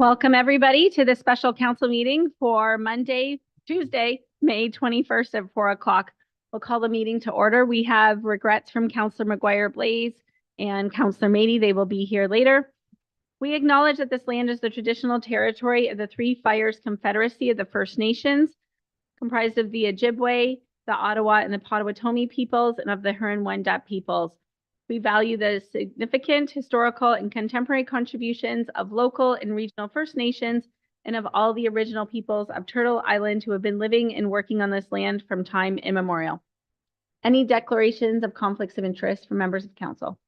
Welcome everybody to the special council meeting for Tuesday, May 21st at 4 o'clock. We'll call the meeting to order. We have regrets from Councillor McGuire-Blaze and Councillor Mady. They will be here later. We acknowledge that this land is the traditional territory of the Three Fires Confederacy of the First Nations, comprised of the Ojibwe, the Ottawa, and the Potawatomi peoples, and of the Huron-Wendat peoples. We value the significant historical and contemporary contributions of local and regional First Nations and of all the original peoples of Turtle Island who have been living and working on this land from time immemorial. Any declarations of conflicts of interest from members of council?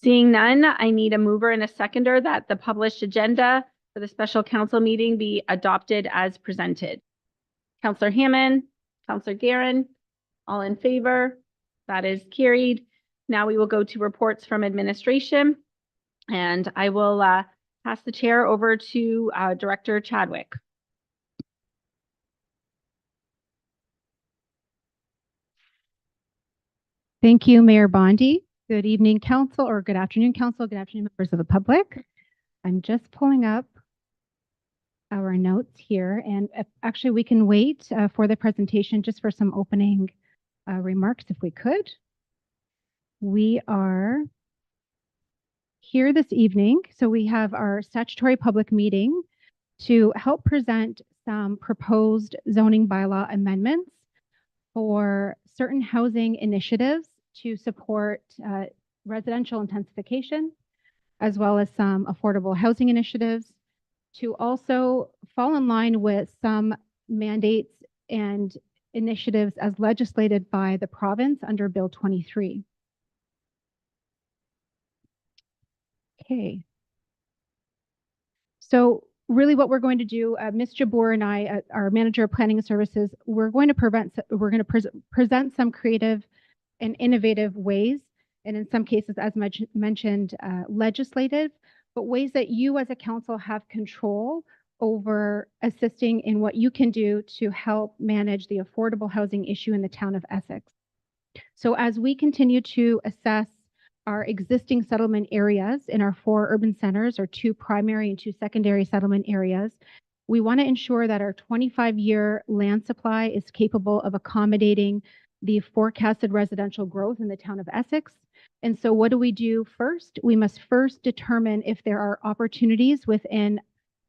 Seeing none, I need a mover and a seconder that the published agenda for the special council meeting be adopted as presented. Councillor Hammond, Councillor Guerin, all in favor? That is carried. Now we will go to reports from administration, and I will pass the chair over to Director Chadwick. Thank you, Mayor Bondi. Good evening, council, or good afternoon, council. Good afternoon, members of the public. I'm just pulling up our notes here, and actually we can wait for the presentation just for some opening remarks if we could. We are here this evening, so we have our statutory public meeting to help present some proposed zoning bylaw amendments for certain housing initiatives to support residential intensification, as well as some affordable housing initiatives to also fall in line with some mandates and initiatives as legislated by the province under Bill 23. Okay. So really what we're going to do, Ms. Jabour and I, our Manager of Planning and Services, we're going to present some creative and innovative ways, and in some cases, as mentioned, legislative, but ways that you as a council have control over assisting in what you can do to help manage the affordable housing issue in the town of Essex. So as we continue to assess our existing settlement areas in our 4 urban centers, or 2 primary and 2 secondary settlement areas, we want to ensure that our 25-year land supply is capable of accommodating the forecasted residential growth in the town of Essex. And so what do we do first? We must first determine if there are opportunities within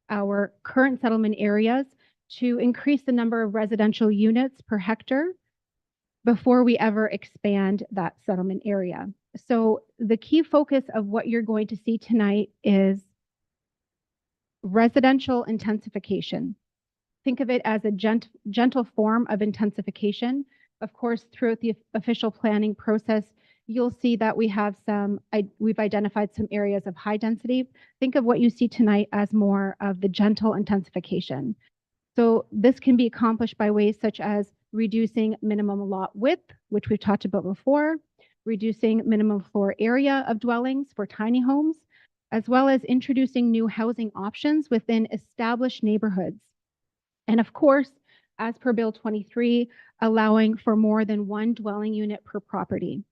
our current settlement areas to increase the number of residential units per hectare before we ever expand that settlement area. So the key focus of what you're going to see tonight is residential intensification. Think of it as a gentle form of intensification. Of course, throughout the official planning process, you'll see that we've identified some areas of high density. Think of what you see tonight as more of the gentle intensification. So this can be accomplished by ways such as reducing minimum lot width, which we've talked about before, reducing minimum floor area of dwellings for tiny homes, as well as introducing new housing options within established neighborhoods. And of course, as per Bill 23, allowing for more than 1 dwelling unit per property.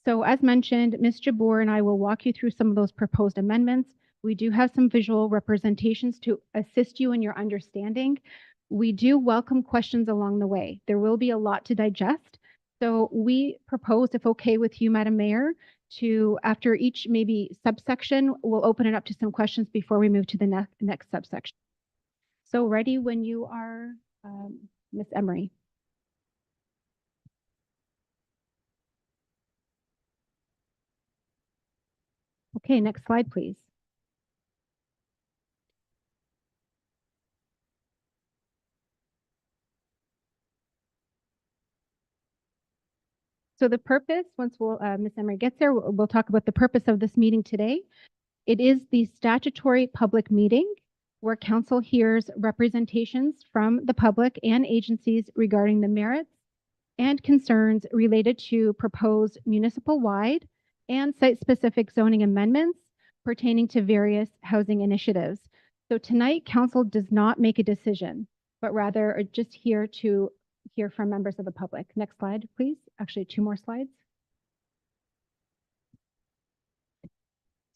So as mentioned, Ms. Jabour and I will walk you through some of those proposed amendments. We do have some visual representations to assist you in your understanding. We do welcome questions along the way. There will be a lot to digest. So we propose, if okay with you, Madam Mayor, to after each maybe subsection, we'll open it up to some questions before we move to the next subsection. So ready when you are, Ms. Emery. Okay, next slide, please. So the purpose, once Ms. Emery gets there, we'll talk about the purpose of this meeting today. It is the statutory public meeting where council hears representations from the public and agencies regarding the merits and concerns related to proposed municipal-wide and site-specific zoning amendments pertaining to various housing initiatives. So tonight, council does not make a decision, but rather are just here to hear from members of the public. Next slide, please. Actually, 2 more slides.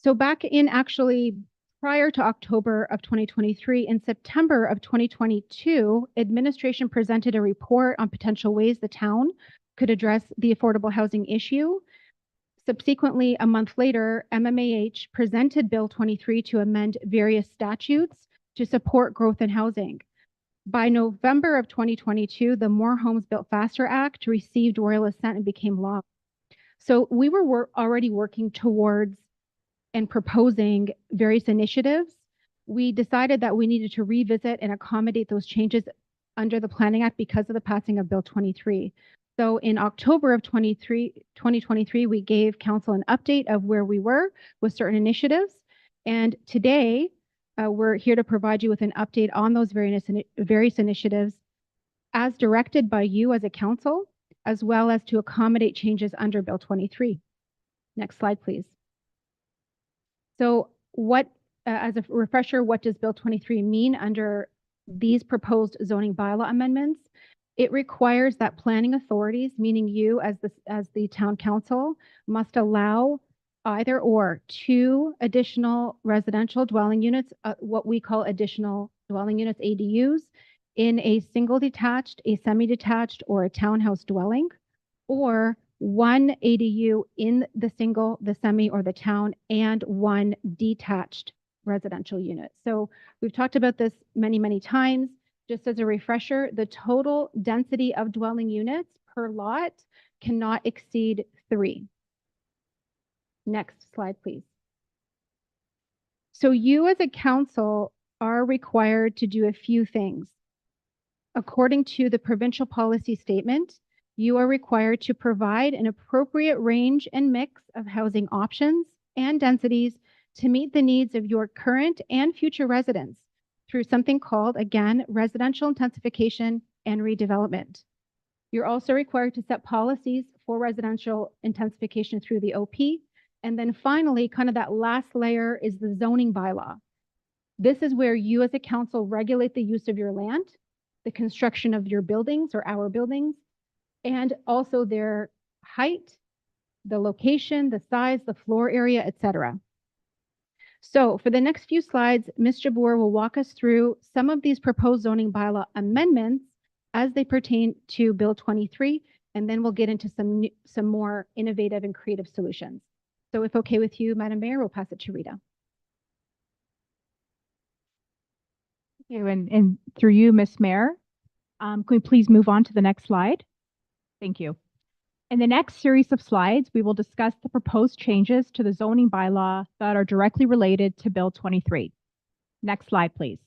So back in actually prior to October of 2023, in September of 2022, administration presented a report on potential ways the town could address the affordable housing issue. Subsequently, a month later, MMAH presented Bill 23 to amend various statutes to support growth in housing. By November of 2022, the More Homes Built Faster Act received royal assent and became law. So we were already working towards and proposing various initiatives. We decided that we needed to revisit and accommodate those changes under the Planning Act because of the passing of Bill 23. So in October of 2023, we gave council an update of where we were with certain initiatives. And today, we're here to provide you with an update on those various initiatives as directed by you as a council, as well as to accommodate changes under Bill 23. Next slide, please. So as a refresher, what does Bill 23 mean under these proposed zoning bylaw amendments? It requires that planning authorities, meaning you as the town council, must allow either or 2 additional residential dwelling units, what we call additional dwelling units, ADUs, in a single detached, a semi-detached, or a townhouse dwelling, or 1 ADU in the single, the semi, or the town, and 1 detached residential unit. So we've talked about this many, many times. Just as a refresher, the total density of dwelling units per lot cannot exceed 3. Next slide, please. So you as a council are required to do a few things. According to the provincial policy statement, you are required to provide an appropriate range and mix of housing options and densities to meet the needs of your current and future residents through something called, again, residential intensification and redevelopment. You're also required to set policies for residential intensification through the OP. And then finally, kind of that last layer is the zoning bylaw. This is where you as a council regulate the use of your land, the construction of your buildings or our buildings, and also their height, the location, the size, the floor area, etc. So for the next few slides, Ms. Jabour will walk us through some of these proposed zoning bylaw amendments as they pertain to Bill 23, and then we'll get into some more innovative and creative solutions. So if okay with you, Madam Mayor, we'll pass it to Rita. Thank you, and through you, Ms. Mayor, can we please move on to the next slide? Thank you. In the next series of slides, we will discuss the proposed changes to the zoning bylaw that are directly related to Bill 23. Next slide, please.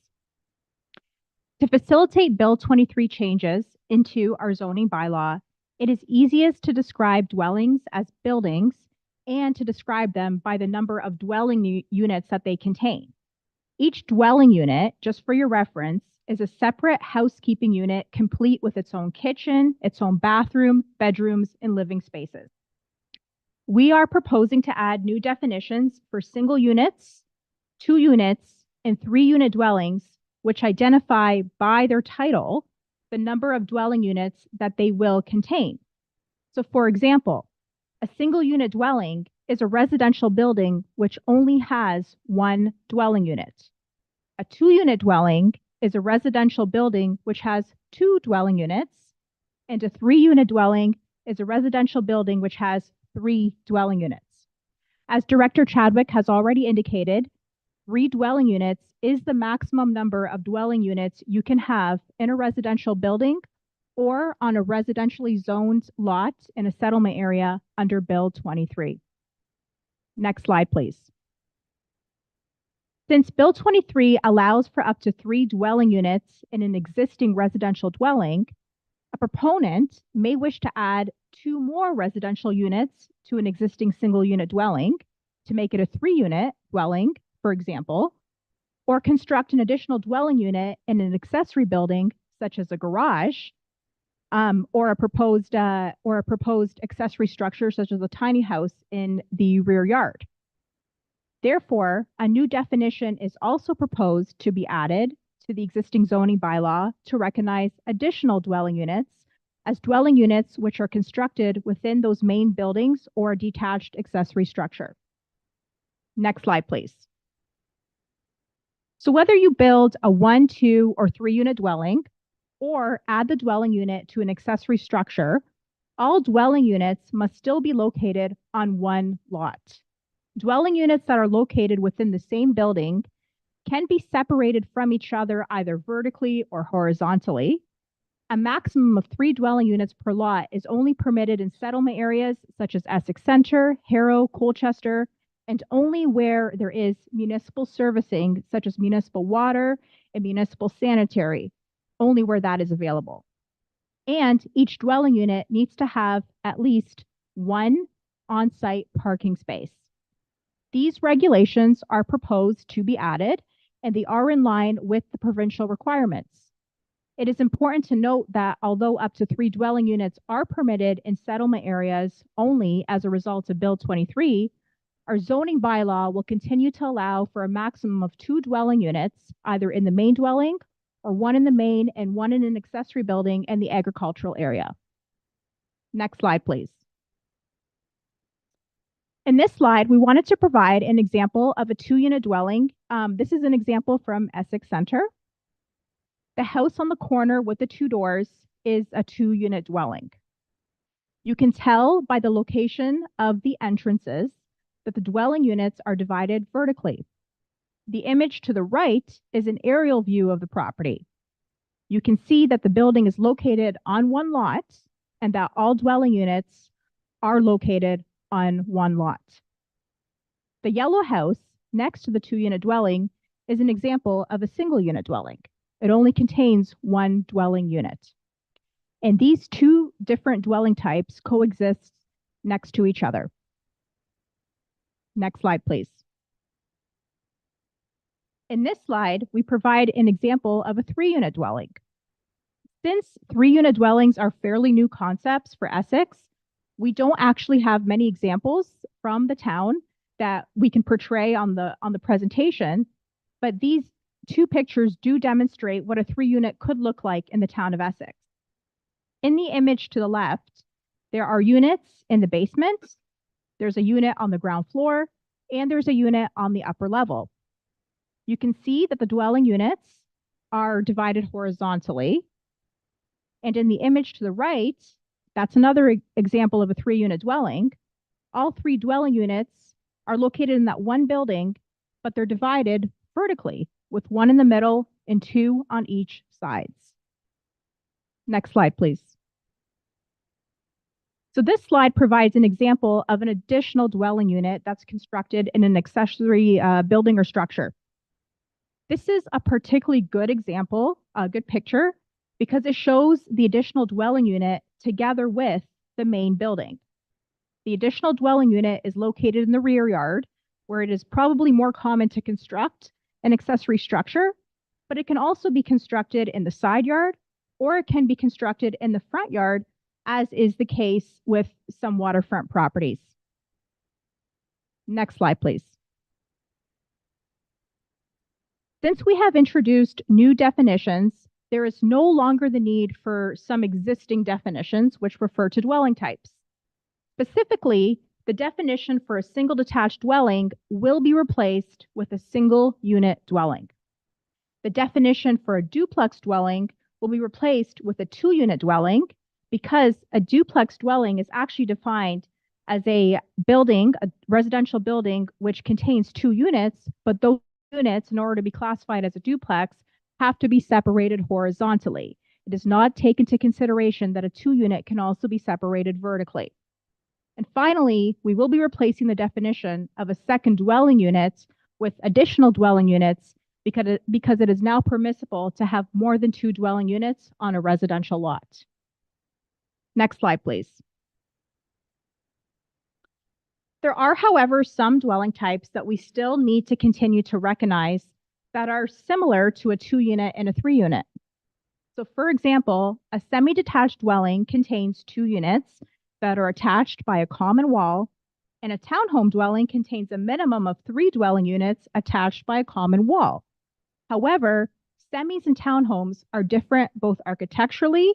To facilitate Bill 23 changes into our zoning bylaw, it is easiest to describe dwellings as buildings and to describe them by the number of dwelling units that they contain. Each dwelling unit, just for your reference, is a separate housekeeping unit complete with its own kitchen, its own bathroom, bedrooms, and living spaces. We are proposing to add new definitions for single units, 2 units, and 3-unit dwellings, which identify by their title the number of dwelling units that they will contain. So for example, a single unit dwelling is a residential building which only has 1 dwelling unit. A 2-unit dwelling is a residential building which has 2 dwelling units, and a 3-unit dwelling is a residential building which has 3 dwelling units. As Director Chadwick has already indicated, 3 dwelling units is the maximum number of dwelling units you can have in a residential building or on a residentially zoned lot in a settlement area under Bill 23. Next slide, please. Since Bill 23 allows for up to 3 dwelling units in an existing residential dwelling, a proponent may wish to add 2 more residential units to an existing single unit dwelling to make it a 3-unit dwelling, for example, or construct an additional dwelling unit in an accessory building, such as a garage, or a proposed accessory structure, such as a tiny house in the rear yard. Therefore, a new definition is also proposed to be added to the existing zoning bylaw to recognize additional dwelling units as dwelling units which are constructed within those main buildings or a detached accessory structure. Next slide, please. So whether you build a 1, 2, or 3 unit dwelling, or add the dwelling unit to an accessory structure, all dwelling units must still be located on one lot. Dwelling units that are located within the same building can be separated from each other either vertically or horizontally. A maximum of 3 dwelling units per lot is only permitted in settlement areas such as Essex Center, Harrow, Colchester, and only where there is municipal servicing such as municipal water and municipal sanitary, only where that is available. And each dwelling unit needs to have at least one on-site parking space. These regulations are proposed to be added, and they are in line with the provincial requirements. It is important to note that although up to 3 dwelling units are permitted in settlement areas only as a result of Bill 23, our zoning bylaw will continue to allow for a maximum of 2 dwelling units, either in the main dwelling or 1 in the main and 1 in an accessory building in the agricultural area. Next slide, please. In this slide, we wanted to provide an example of a 2-unit dwelling. This is an example from Essex Center. The house on the corner with the 2 doors is a 2-unit dwelling. You can tell by the location of the entrances that the dwelling units are divided vertically. The image to the right is an aerial view of the property. You can see that the building is located on one lot and that all dwelling units are located on one lot. The yellow house next to the 2-unit dwelling is an example of a single-unit dwelling. It only contains 1 dwelling unit. And these 2 different dwelling types coexist next to each other. Next slide, please. In this slide, we provide an example of a 3-unit dwelling. Since 3-unit dwellings are fairly new concepts for Essex, we don't actually have many examples from the town that we can portray on the presentation, but these 2 pictures do demonstrate what a 3-unit could look like in the town of Essex. In the image to the left, there are units in the basement, there's a unit on the ground floor, and there's a unit on the upper level. You can see that the dwelling units are divided horizontally. And in the image to the right, that's another example of a 3-unit dwelling. All 3 dwelling units are located in that one building, but they're divided vertically with 1 in the middle and 2 on each sides. Next slide, please. So this slide provides an example of an additional dwelling unit that's constructed in an accessory building or structure. This is a particularly good example, a good picture, because it shows the additional dwelling unit together with the main building. The additional dwelling unit is located in the rear yard, where it is probably more common to construct an accessory structure, but it can also be constructed in the side yard, or it can be constructed in the front yard, as is the case with some waterfront properties. Next slide, please. Since we have introduced new definitions, there is no longer the need for some existing definitions which refer to dwelling types. Specifically, the definition for a single detached dwelling will be replaced with a single unit dwelling. The definition for a duplex dwelling will be replaced with a 2-unit dwelling, because a duplex dwelling is actually defined as a building, a residential building, which contains 2 units, but those units, in order to be classified as a duplex, have to be separated horizontally. It does not take into consideration that a 2-unit can also be separated vertically. And finally, we will be replacing the definition of a second dwelling unit with additional dwelling units because it is now permissible to have more than 2 dwelling units on a residential lot. Next slide, please. There are, however, some dwelling types that we still need to continue to recognize that are similar to a 2-unit and a 3-unit. So for example, a semi-detached dwelling contains 2 units that are attached by a common wall, and a townhome dwelling contains a minimum of 3 dwelling units attached by a common wall. However, semis and townhomes are different both architecturally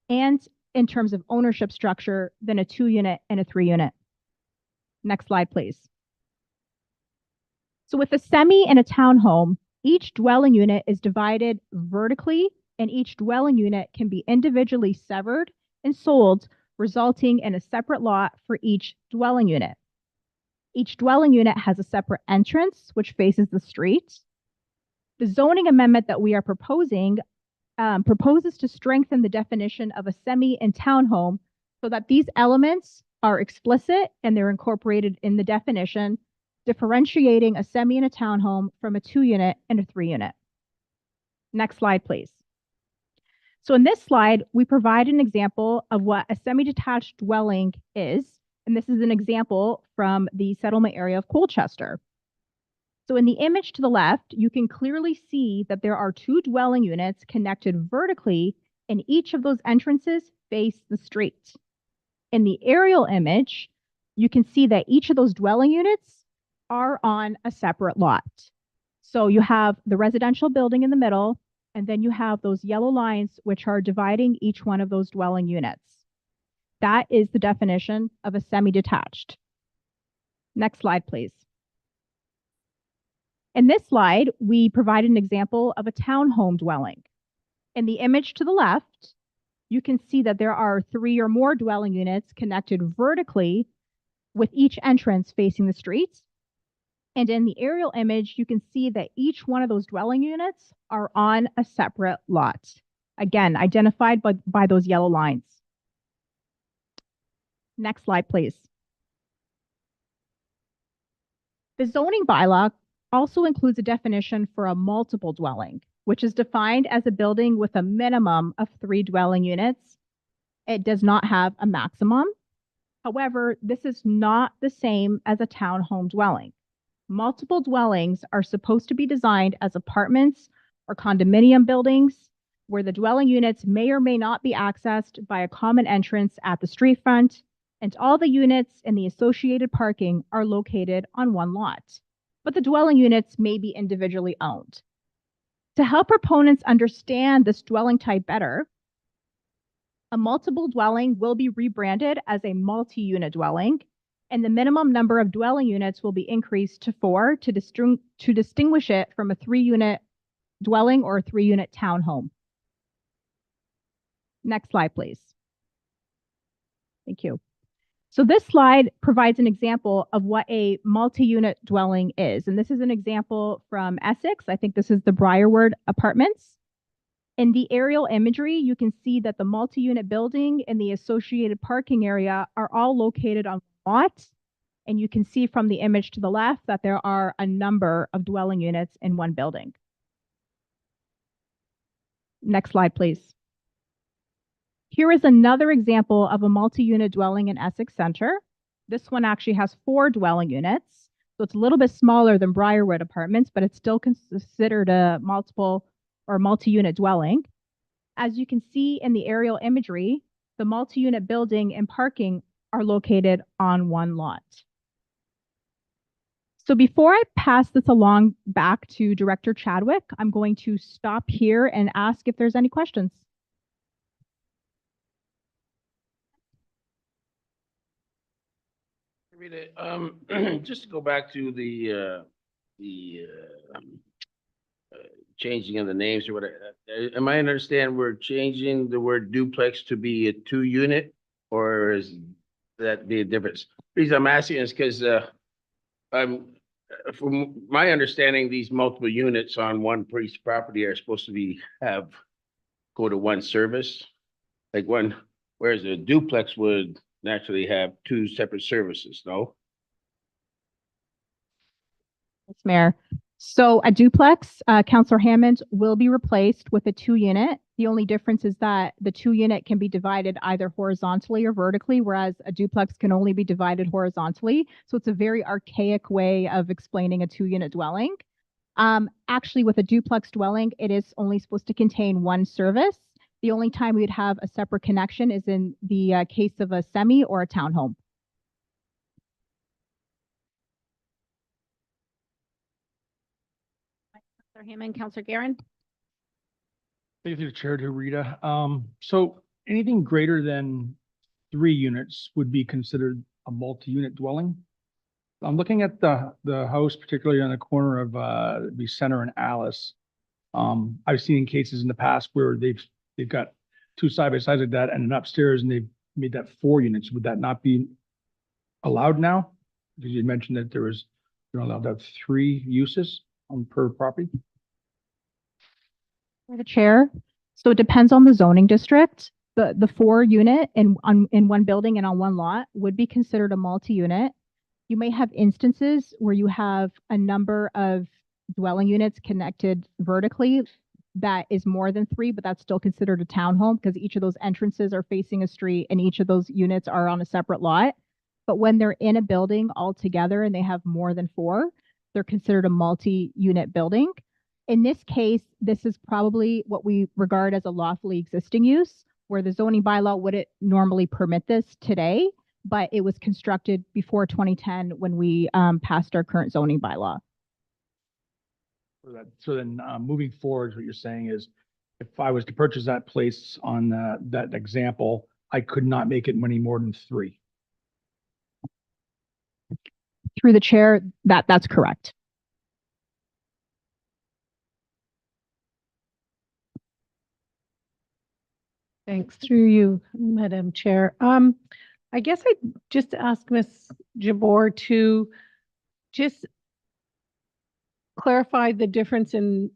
and in terms of ownership structure than a 2-unit and a 3-unit. Next slide, please. So with a semi and a townhome, each dwelling unit is divided vertically, and each dwelling unit can be individually severed and sold, resulting in a separate lot for each dwelling unit. Each dwelling unit has a separate entrance, which faces the street. The zoning amendment that we are proposing proposes to strengthen the definition of a semi and townhome so that these elements are explicit and they're incorporated in the definition, differentiating a semi and a townhome from a 2-unit and a 3-unit. Next slide, please. So in this slide, we provide an example of what a semi-detached dwelling is, and this is an example from the settlement area of Colchester. So in the image to the left, you can clearly see that there are 2 dwelling units connected vertically, and each of those entrances face the street. In the aerial image, you can see that each of those dwelling units are on a separate lot. So you have the residential building in the middle, and then you have those yellow lines which are dividing each one of those dwelling units. That is the definition of a semi-detached. Next slide, please. In this slide, we provide an example of a townhome dwelling. In the image to the left, you can see that there are 3 or more dwelling units connected vertically with each entrance facing the street. And in the aerial image, you can see that each one of those dwelling units are on a separate lot. Again, identified by those yellow lines. Next slide, please. The zoning bylaw also includes a definition for a multiple dwelling, which is defined as a building with a minimum of 3 dwelling units. It does not have a maximum. However, this is not the same as a townhome dwelling. Multiple dwellings are supposed to be designed as apartments or condominium buildings where the dwelling units may or may not be accessed by a common entrance at the street front, and all the units and the associated parking are located on one lot, but the dwelling units may be individually owned. To help proponents understand this dwelling type better, a multiple dwelling will be rebranded as a multi-unit dwelling, and the minimum number of dwelling units will be increased to 4 to distinguish it from a 3-unit dwelling or a 3-unit townhome. Next slide, please. Thank you. So this slide provides an example of what a multi-unit dwelling is. And this is an example from Essex. I think this is the Briarwood Apartments. In the aerial imagery, you can see that the multi-unit building and the associated parking area are all located on one lot. And you can see from the image to the left that there are a number of dwelling units in one building. Next slide, please. Here is another example of a multi-unit dwelling in Essex Center. This one actually has 4 dwelling units. So it's a little bit smaller than Briarwood Apartments, but it's still considered a multiple or multi-unit dwelling. As you can see in the aerial imagery, the multi-unit building and parking are located on one lot. So before I pass this along back to Director Chadwick, I'm going to stop here and ask if there's any questions. Rita, just to go back to the changing of the names or whatever, am I understand we're changing the word duplex to be a 2-unit, or is that be a difference? The reason I'm asking is because from my understanding, these multiple units on one piece of property are supposed to go to one service, like one, whereas a duplex would naturally have 2 separate services, no? Yes, Mayor. So a duplex, Councillor Hammond, will be replaced with a 2-unit. The only difference is that the 2-unit can be divided either horizontally or vertically, whereas a duplex can only be divided horizontally. So it's a very archaic way of explaining a 2-unit dwelling. Actually, with a duplex dwelling, it is only supposed to contain one service. The only time we'd have a separate connection is in the case of a semi or a townhome. Councillor Hammond, Councillor Guerin. Thank you, Chair, to Rita. So anything greater than 3 units would be considered a multi-unit dwelling? I'm looking at the house, particularly on the corner of, it'd be Center and Alice. I've seen cases in the past where they've got two side by sides like that and an upstairs and they've made that 4 units. Would that not be allowed now? Because you mentioned that you're allowed to have 3 uses on per property. For the chair, so it depends on the zoning district. The 4 unit in one building and on one lot would be considered a multi-unit. You may have instances where you have a number of dwelling units connected vertically that is more than 3, but that's still considered a townhome because each of those entrances are facing a street and each of those units are on a separate lot. But when they're in a building all together and they have more than 4, they're considered a multi-unit building. In this case, this is probably what we regard as a lawfully existing use, where the zoning bylaw wouldn't normally permit this today, but it was constructed before 2010 when we passed our current zoning bylaw. For that. So then, moving forward, what you're saying is if I was to purchase that place on that example, I could not make it many more than 3. Through the chair, that's correct. Thanks through you, Madam Chair. I guess I'd just ask Ms. Jabbour to just clarify the difference in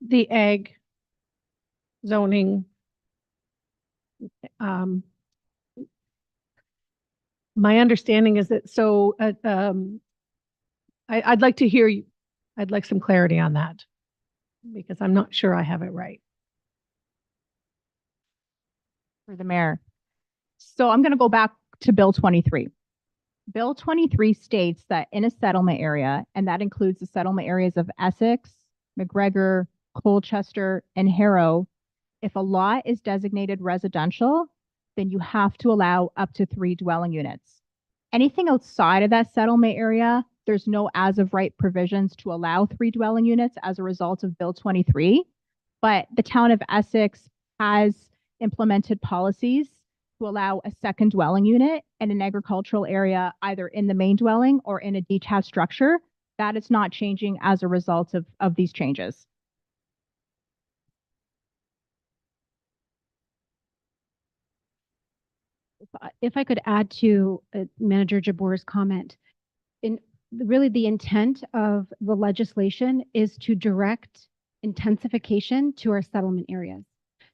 the ag zoning. My understanding is that, so I'd like to hear you. I'd like some clarity on that because I'm not sure I have it right. For the mayor. So I'm going to go back to Bill 23. Bill 23 states that in a settlement area, and that includes the settlement areas of Essex, McGregor, Colchester, and Harrow, if a lot is designated residential, then you have to allow up to 3 dwelling units. Anything outside of that settlement area, there's no as of right provisions to allow 3 dwelling units as a result of Bill 23. But the town of Essex has implemented policies to allow a second dwelling unit in an agricultural area, either in the main dwelling or in a detached structure. That is not changing as a result of these changes. If I could add to Manager Jabbour's comment, really the intent of the legislation is to direct intensification to our settlement areas,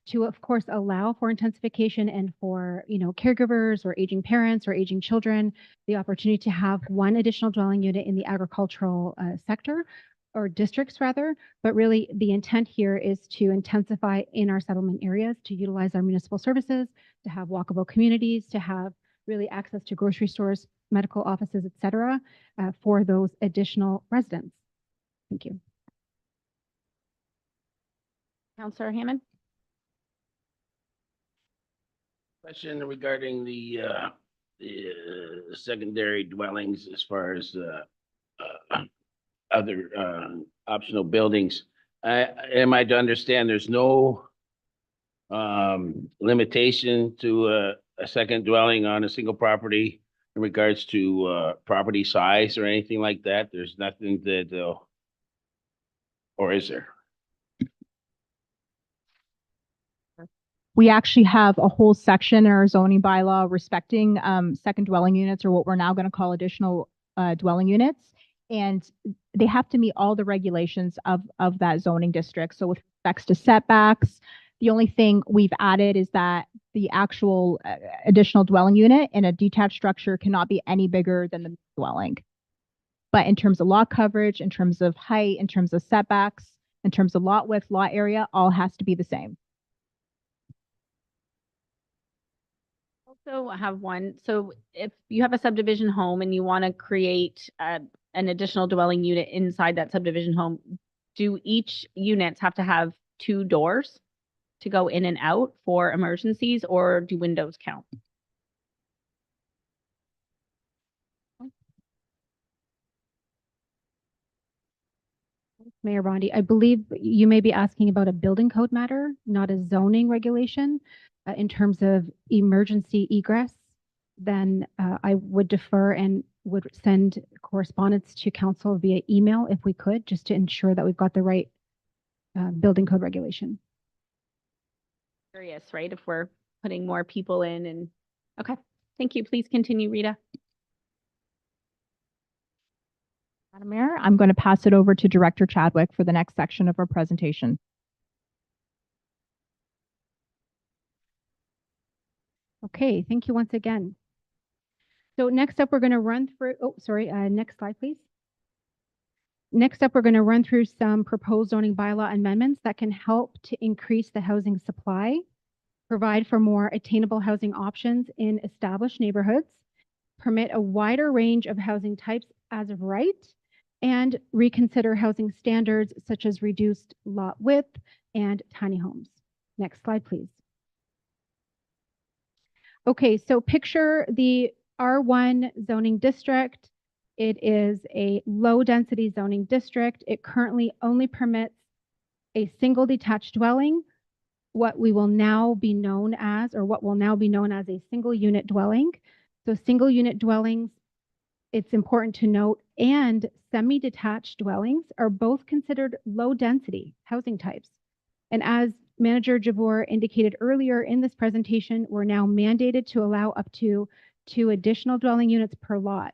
to of course allow for intensification and for, caregivers or aging parents or aging children, the opportunity to have 1 additional dwelling unit in the agricultural sector or districts rather, but really the intent here is to intensify in our settlement areas, to utilize our municipal services, to have walkable communities, to have really access to grocery stores, medical offices, et cetera, for those additional residents. Thank you. Counselor Hammond? Question regarding the secondary dwellings as far as other optional buildings. Am I to understand there's no limitation to a second dwelling on a single property in regards to property size or anything like that? There's nothing that, or is there? We actually have a whole section in our zoning bylaw respecting second dwelling units, or what we're now going to call additional dwelling units. And they have to meet all the regulations of that zoning district. So with respects to setbacks, the only thing we've added is that the actual additional dwelling unit in a detached structure cannot be any bigger than the dwelling. But in terms of lot coverage, in terms of height, in terms of setbacks, in terms of lot width, lot area, all has to be the same. Also have one. So if you have a subdivision home and you want to create an additional dwelling unit inside that subdivision home, do each units have to have 2 doors to go in and out for emergencies, or do windows count? Mayor Bondi, I believe you may be asking about a building code matter, not a zoning regulation, in terms of emergency egress then I would defer and would send correspondence to council via email if we could, just to ensure that we've got the right building code regulation. Curious, right? If we're putting more people in and, okay, thank you. Please continue, Rita. Madam Mayor, I'm going to pass it over to Director Chadwick for the next section of our presentation. Okay, thank you once again. So next up, we're going to run through, next slide, please. Next up, we're going to run through some proposed zoning bylaw amendments that can help to increase the housing supply, provide for more attainable housing options in established neighborhoods, permit a wider range of housing types as of right, and reconsider housing standards such as reduced lot width and tiny homes. Next slide, please. Okay, so picture the R1 zoning district. It is a low density zoning district. It currently only permits a single detached dwelling, what will now be known as a single unit dwelling. So single unit dwellings, it's important to note, and semi-detached dwellings are both considered low density housing types. And as Manager Jabour indicated earlier in this presentation, we're now mandated to allow up to 2 additional dwelling units per lot.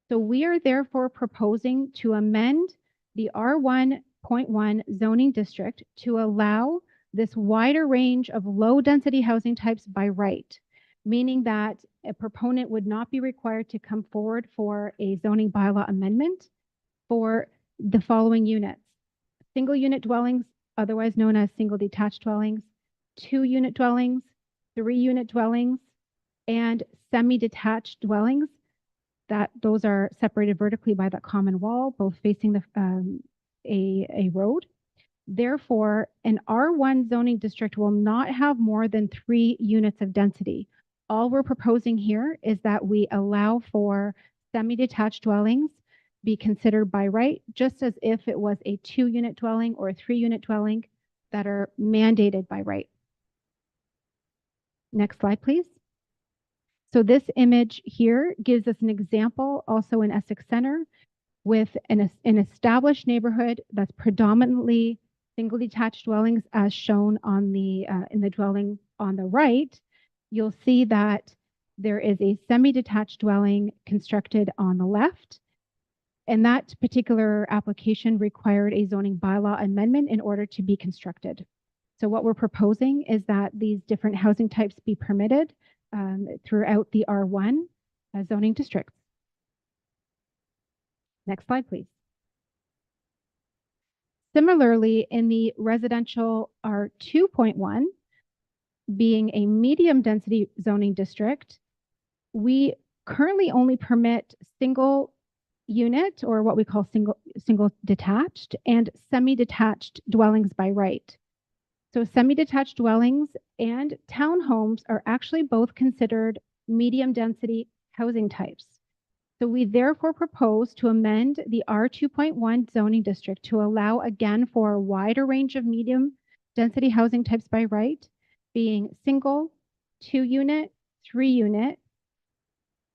So we are therefore proposing to amend the R1.1 zoning district to allow this wider range of low density housing types by right, meaning that a proponent would not be required to come forward for a zoning bylaw amendment for the following units: single unit dwellings, otherwise known as single detached dwellings, 2 unit dwellings, 3 unit dwellings, and semi-detached dwellings. Those are separated vertically by that common wall, both facing a road. Therefore, an R1 zoning district will not have more than 3 units of density. All we're proposing here is that we allow for semi-detached dwellings be considered by right, just as if it was a 2 unit dwelling or a 3 unit dwelling that are mandated by right. Next slide, please. So this image here gives us an example also in Essex Center with an established neighborhood that's predominantly single detached dwellings as shown on the in the dwelling on the right. You'll see that there is a semi-detached dwelling constructed on the left, and that particular application required a zoning bylaw amendment in order to be constructed. So what we're proposing is that these different housing types be permitted throughout the R1 zoning districts. Next slide, please. Similarly, in the residential R2.1, being a medium density zoning district, we currently only permit single unit, or what we call single detached, and semi-detached dwellings by right. So semi-detached dwellings and townhomes are actually both considered medium density housing types. So we therefore propose to amend the R2.1 zoning district to allow again for a wider range of medium density housing types by right, being single, 2 unit, 3 unit,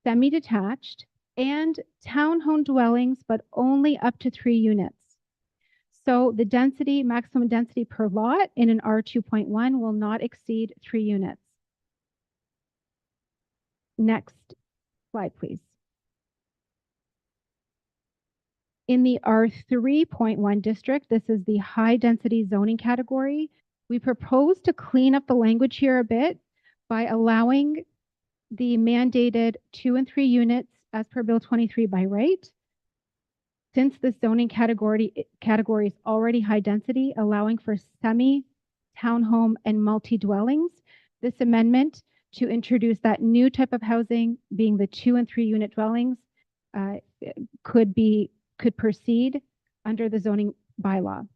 semi-detached, and townhome dwellings, but only up to 3 units. So the density, maximum density per lot in an R2.1 will not exceed 3 units. Next slide, please. In the R3.1 district, this is the high density zoning category. We propose to clean up the language here a bit by allowing the mandated 2 and 3 units as per Bill 23 by right. Since the zoning category is already high density, allowing for semi, townhome, and multi-dwellings, this amendment to introduce that new type of housing, being the 2 and 3 unit dwellings, could proceed under the zoning bylaw.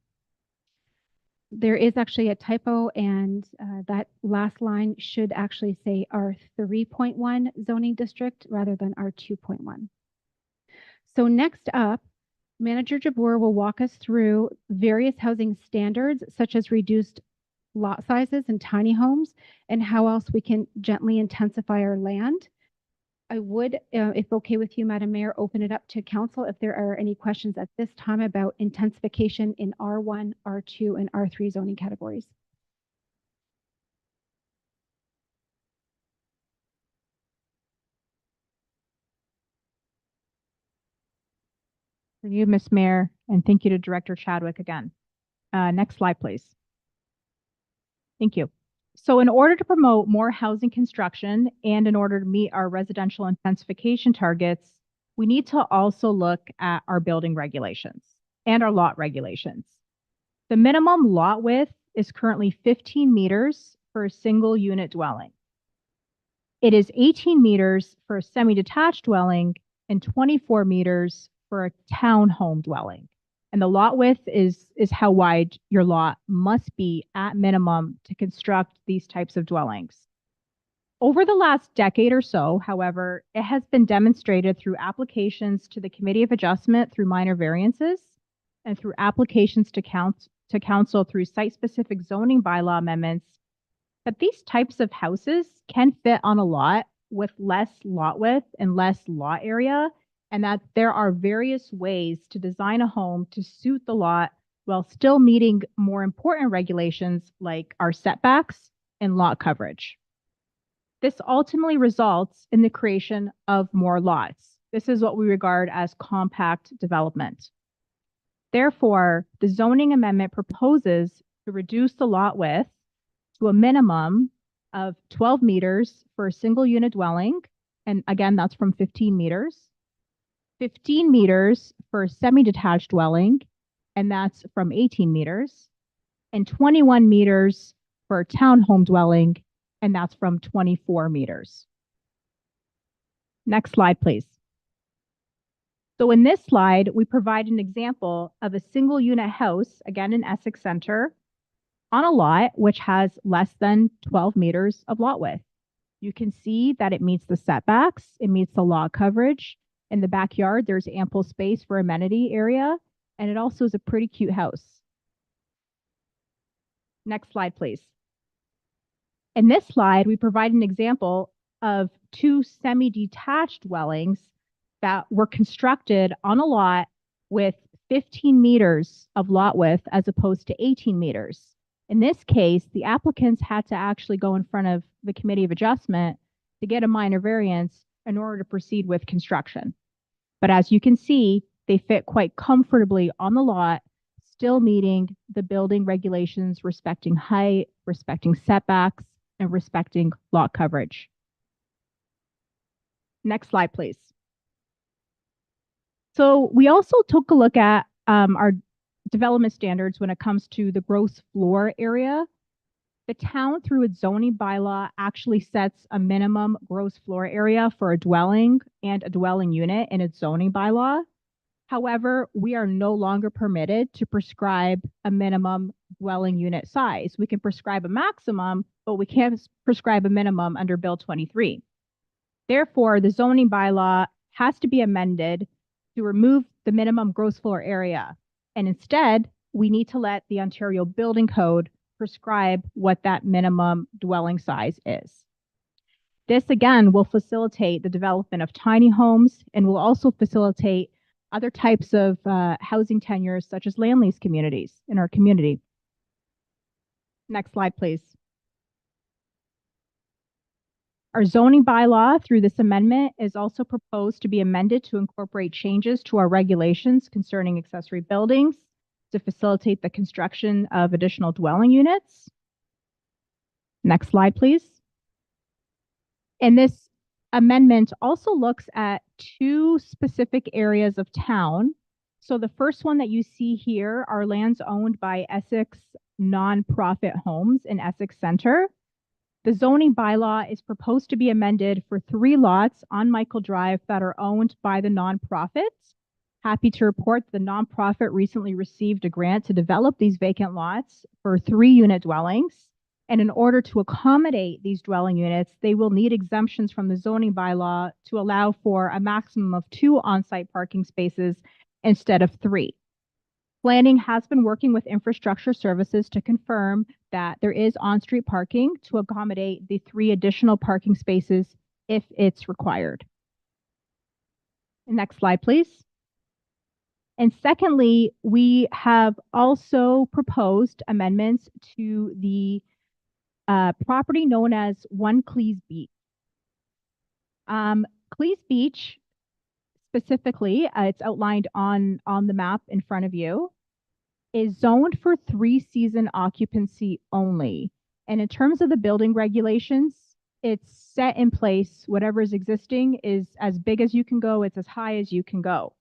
There is actually a typo, and that last line should actually say R3.1 zoning district rather than R2.1. So next up, Manager Jabour will walk us through various housing standards, such as reduced lot sizes and tiny homes, and how else we can gently intensify our land. I would, if okay with you, Madam Mayor, open it up to council if there are any questions at this time about intensification in R1, R2, and R3 zoning categories. For you, Ms. Mayor, and thank you to Director Chadwick again. Next slide, please. Thank you. So in order to promote more housing construction and in order to meet our residential intensification targets, we need to also look at our building regulations and our lot regulations. The minimum lot width is currently 15 meters for a single unit dwelling. It is 18 meters for a semi-detached dwelling and 24 meters for a townhome dwelling. And the lot width is how wide your lot must be at minimum to construct these types of dwellings. Over the last decade or so, however, it has been demonstrated through applications to the Committee of Adjustment through minor variances and through applications to council through site-specific zoning bylaw amendments that these types of houses can fit on a lot with less lot width and less lot area, and that there are various ways to design a home to suit the lot while still meeting more important regulations like our setbacks and lot coverage. This ultimately results in the creation of more lots. This is what we regard as compact development. Therefore, the zoning amendment proposes to reduce the lot width to a minimum of 12 meters for a single unit dwelling. And again, that's from 15 meters. 15 meters for a semi-detached dwelling, and that's from 18 meters, and 21 meters for a townhome dwelling, and that's from 24 meters. Next slide, please. So in this slide, we provide an example of a single unit house, again in Essex Center, on a lot which has less than 12 meters of lot width. You can see that it meets the setbacks, it meets the lot coverage. In the backyard, there's ample space for amenity area, and it also is a pretty cute house. Next slide, please. In this slide, we provide an example of two semi-detached dwellings that were constructed on a lot with 15 meters of lot width as opposed to 18 meters. In this case, the applicants had to actually go in front of the Committee of Adjustment to get a minor variance in order to proceed with construction. But as you can see, they fit quite comfortably on the lot, still meeting the building regulations respecting height, respecting setbacks, and respecting lot coverage. Next slide, please. So we also took a look at our development standards when it comes to the gross floor area. The town, through its zoning bylaw, actually sets a minimum gross floor area for a dwelling and a dwelling unit in its zoning bylaw. However, we are no longer permitted to prescribe a minimum dwelling unit size. We can prescribe a maximum, but we can't prescribe a minimum under Bill 23. Therefore, the zoning bylaw has to be amended to remove the minimum gross floor area. And instead, we need to let the Ontario Building Code prescribe what that minimum dwelling size is. This again will facilitate the development of tiny homes and will also facilitate other types of housing tenures such as land lease communities in our community. Next slide, please. Our zoning bylaw through this amendment is also proposed to be amended to incorporate changes to our regulations concerning accessory buildings to facilitate the construction of additional dwelling units. Next slide, please. And this amendment also looks at two specific areas of town. So the first one that you see here are lands owned by Essex nonprofit homes in Essex Center. The zoning bylaw is proposed to be amended for 3 lots on Michael Drive that are owned by the nonprofits. Happy to report the nonprofit recently received a grant to develop these vacant lots for 3-unit dwellings. And in order to accommodate these dwelling units, they will need exemptions from the zoning bylaw to allow for a maximum of 2 on-site parking spaces instead of 3. Planning has been working with infrastructure services to confirm that there is on-street parking to accommodate the 3 additional parking spaces if it's required. Next slide, please. And secondly, we have also proposed amendments to the property known as One Clees Beach. Clees Beach, specifically, it's outlined on the map in front of you, is zoned for 3-season occupancy only. And in terms of the building regulations, it's set in place. Whatever is existing is as big as you can go. It's as high as you can go.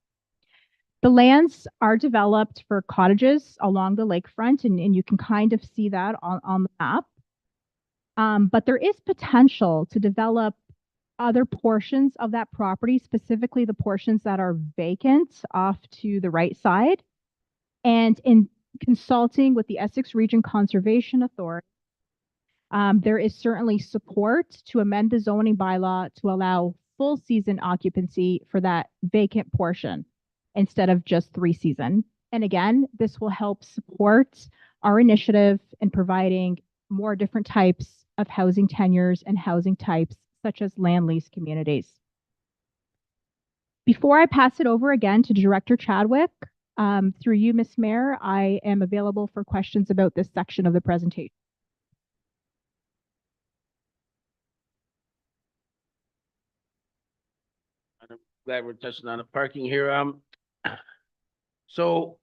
The lands are developed for cottages along the lakefront, and you can kind of see that on the map. But there is potential to develop other portions of that property, specifically the portions that are vacant off to the right side. And in consulting with the Essex Region Conservation Authority, there is certainly support to amend the zoning bylaw to allow full season occupancy for that vacant portion instead of just 3-season. And again, this will help support our initiative in providing more different types of housing tenures and housing types, such as land lease communities. Before I pass it over again to Director Chadwick, through you, Ms. Mayor, I am available for questions about this section of the presentation. I'm glad we're touching on the parking here. So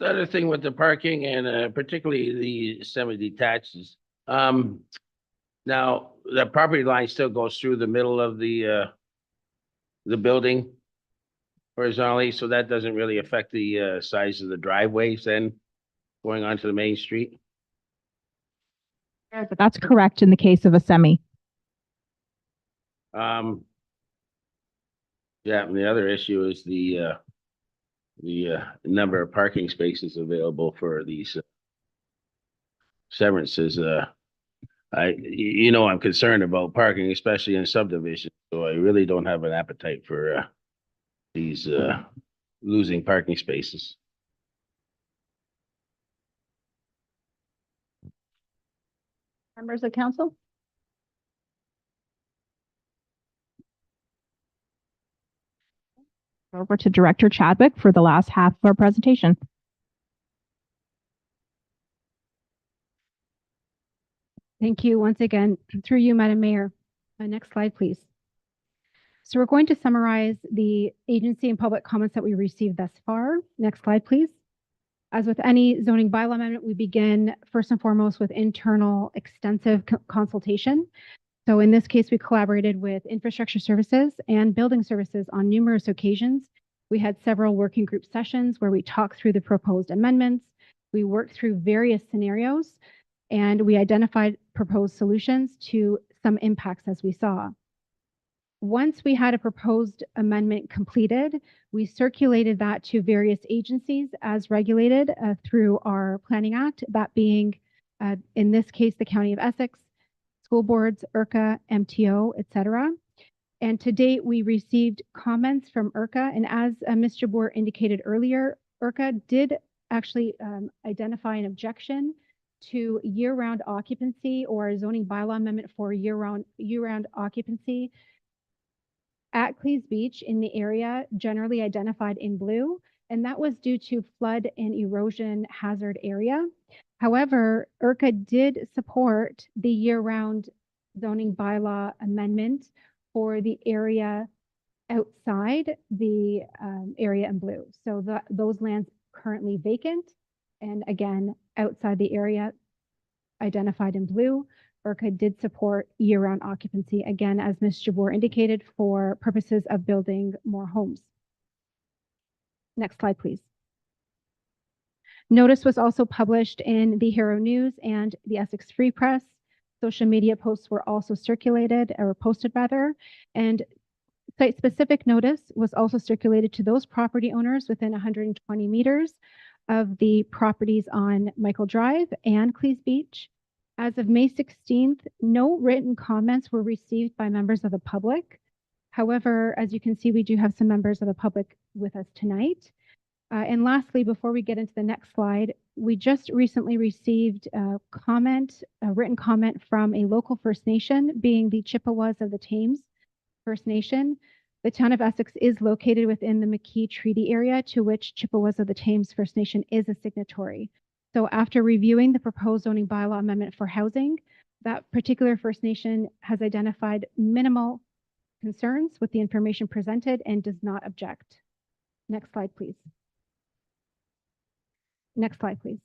the other thing with the parking and particularly the semi-detaches, now the property line still goes through the middle of the building horizontally, so that doesn't really affect the size of the driveways then going onto the main street. But that's correct in the case of a semi. Yeah, and the other issue is the number of parking spaces available for these severances. I'm concerned about parking, especially in subdivisions, so I really don't have an appetite for these losing parking spaces. Members of council? Over to Director Chadwick for the last half of our presentation. Thank you once again, through you, Madam Mayor. Next slide, please. So we're going to summarize the agency and public comments that we received thus far. Next slide, please. As with any zoning bylaw amendment, we begin first and foremost with internal extensive consultation. So in this case, we collaborated with infrastructure services and building services on numerous occasions. We had several working group sessions where we talked through the proposed amendments. We worked through various scenarios and we identified proposed solutions to some impacts as we saw. Once we had a proposed amendment completed, we circulated that to various agencies as regulated through our Planning Act, that being, in this case, the County of Essex, school boards, IRCA, MTO, etc. And to date, we received comments from IRCA, and as Ms. Jabour indicated earlier, IRCA did actually identify an objection to year-round occupancy or a zoning bylaw amendment for year-round occupancy at Clees Beach in the area generally identified in blue, and that was due to flood and erosion hazard area. However, IRCA did support the year-round zoning bylaw amendment for the area outside the area in blue. So those lands currently vacant, and again, outside the area identified in blue, IRCA did support year-round occupancy, again, as Ms. Jabour indicated, for purposes of building more homes. Next slide, please. Notice was also published in the Hero News and the Essex Free Press. Social media posts were also circulated, or posted rather, and site-specific notice was also circulated to those property owners within 120 meters of the properties on Michael Drive and Clees Beach. As of May 16th, no written comments were received by members of the public. However, as you can see, we do have some members of the public with us tonight. And lastly, before we get into the next slide, we just recently received a written comment from a local First Nation, being the Chippewas of the Thames First Nation. The town of Essex is located within the McKee Treaty Area, to which Chippewas of the Thames First Nation is a signatory. So after reviewing the proposed zoning bylaw amendment for housing, that particular First Nation has identified minimal concerns with the information presented and does not object. Next slide, please. Next slide, please.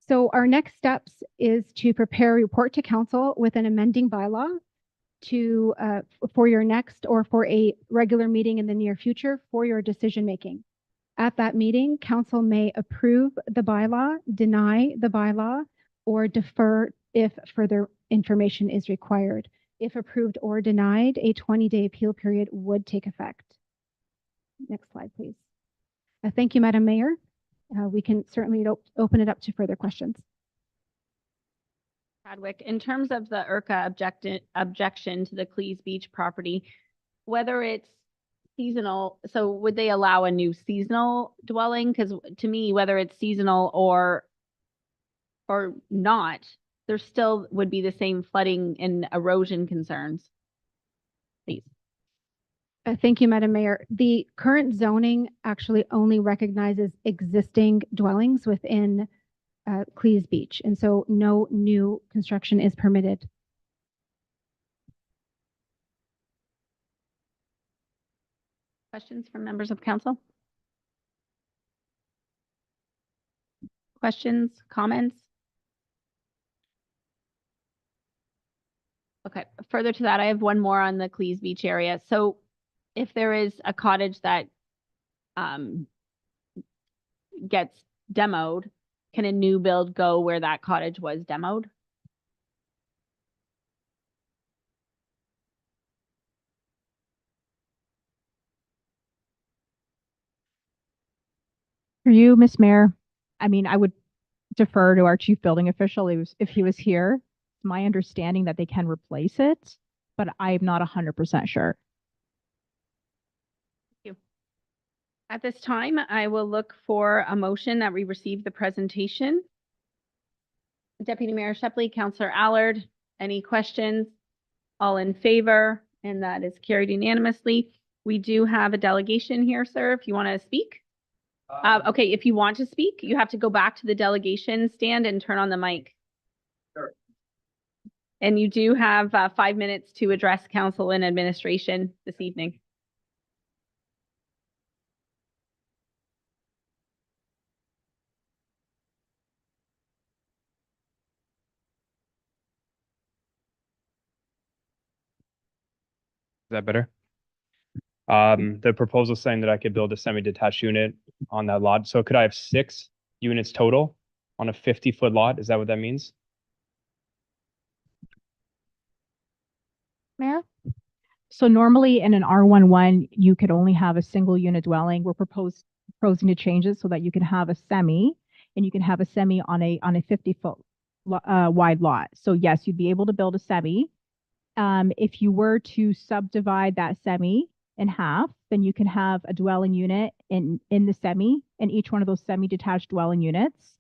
So our next steps is to prepare a report to council with an amending bylaw to for your next or for a regular meeting in the near future for your decision making. At that meeting, council may approve the bylaw, deny the bylaw, or defer if further information is required. If approved or denied, a 20-day appeal period would take effect. Next slide, please. Thank you, Madam Mayor. We can certainly open it up to further questions. Chadwick, in terms of the IRCA objection to the Clees Beach property, whether it's seasonal, so would they allow a new seasonal dwelling? Because to me, whether it's seasonal or not, there still would be the same flooding and erosion concerns. Please. Thank you, Madam Mayor. The current zoning actually only recognizes existing dwellings within Clees Beach, and so no new construction is permitted. Questions from members of council? Questions, comments? Okay, further to that, I have one more on the Clees Beach area. So if there is a cottage that gets demoed, can a new build go where that cottage was demoed? For you, Ms. Mayor, I mean, I would defer to our chief building official if he was here. It's my understanding that they can replace it, but I'm not 100% sure. At this time, I will look for a motion that we receive the presentation. Deputy Mayor Shepley, Councillor Allard, any questions? All in favor, and that is carried unanimously. We do have a delegation here, sir, if you want to speak. Okay, if you want to speak, you have to go back to the delegation stand and turn on the mic. Sure. And you do have 5 minutes to address council and administration this evening. Is that better? The proposal saying that I could build a semi-detached unit on that lot. So could I have 6 units total on a 50-foot lot? Is that what that means? Mayor? So normally in an R11, you could only have a single unit dwelling. We're proposing to change it so that you can have a semi, and you can have a semi on a 50-foot wide lot. So yes, you'd be able to build a semi. If you were to subdivide that semi in half, then you can have a dwelling unit in the semi, and each one of those semi-detached dwelling units,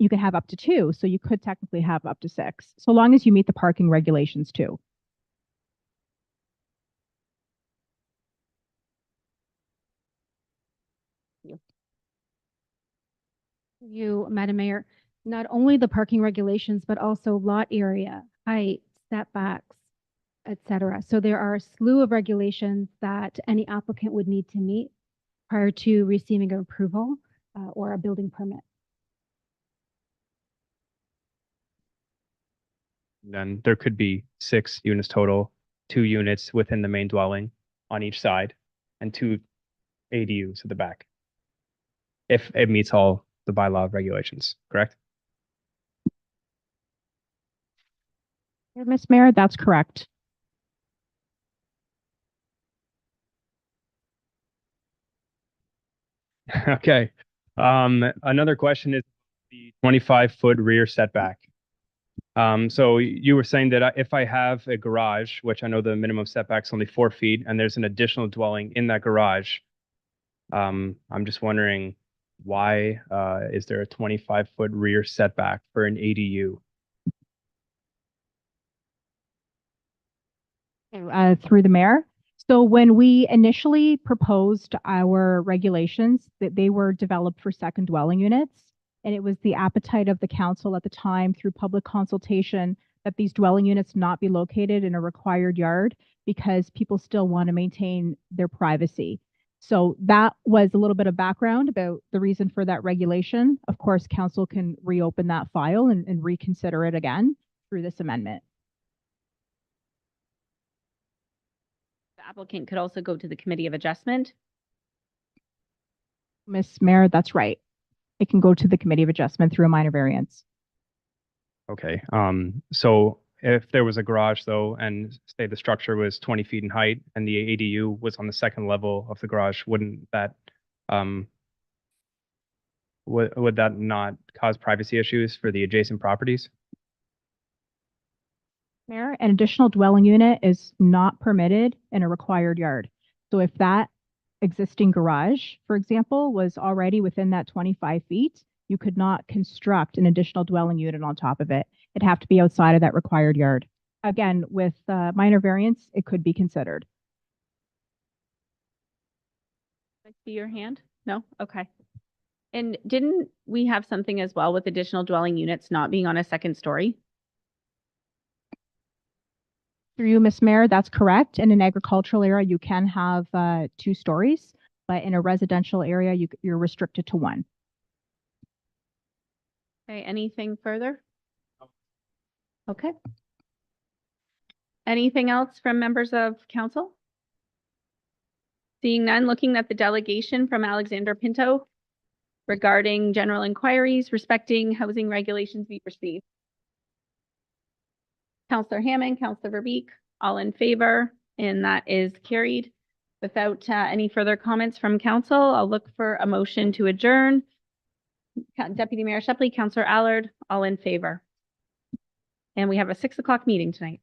you can have up to 2. So you could technically have up to 6, so long as you meet the parking regulations too. You, Madam Mayor, not only the parking regulations, but also lot area, height, setbacks, etc. So there are a slew of regulations that any applicant would need to meet prior to receiving an approval or a building permit. Then there could be 6 units total, 2 units within the main dwelling on each side, and 2 ADUs at the back. If it meets all the bylaw regulations, correct? Ms. Mayor, that's correct. Okay. Another question is the 25-foot rear setback. So you were saying that if I have a garage, which I know the minimum setback is only 4 feet, and there's an additional dwelling in that garage, I'm just wondering why is there a 25-foot rear setback for an ADU? Through the mayor. So when we initially proposed our regulations, that they were developed for second dwelling units. And it was the appetite of the council at the time through public consultation that these dwelling units not be located in a required yard because people still want to maintain their privacy. So that was a little bit of background about the reason for that regulation. Of course, council can reopen that file and reconsider it again through this amendment. The applicant could also go to the Committee of Adjustment. Ms. Mayor, that's right. It can go to the Committee of Adjustment through a minor variance. Okay, so if there was a garage though, and say the structure was 20 feet in height and the ADU was on the second level of the garage, wouldn't that, would that not cause privacy issues for the adjacent properties? Mayor, an additional dwelling unit is not permitted in a required yard. So if that existing garage, for example, was already within that 25 feet, you could not construct an additional dwelling unit on top of it. It'd have to be outside of that required yard. Again, with minor variance, it could be considered. I see your hand? No? Okay. And didn't we have something as well with additional dwelling units not being on a second story? Through you, Ms. Mayor, that's correct. In an agricultural area, you can have 2 stories, but in a residential area, you're restricted to 1. Okay, anything further? Okay. Anything else from members of council? Seeing none, looking at the delegation from Alexander Pinto regarding general inquiries respecting housing regulations be received. Counselor Hammond, Counselor Verbeek, all in favor, and that is carried. Without any further comments from council, I'll look for a motion to adjourn. Deputy Mayor Shepley, Counselor Allard, all in favor. And we have a 6 o'clock meeting tonight.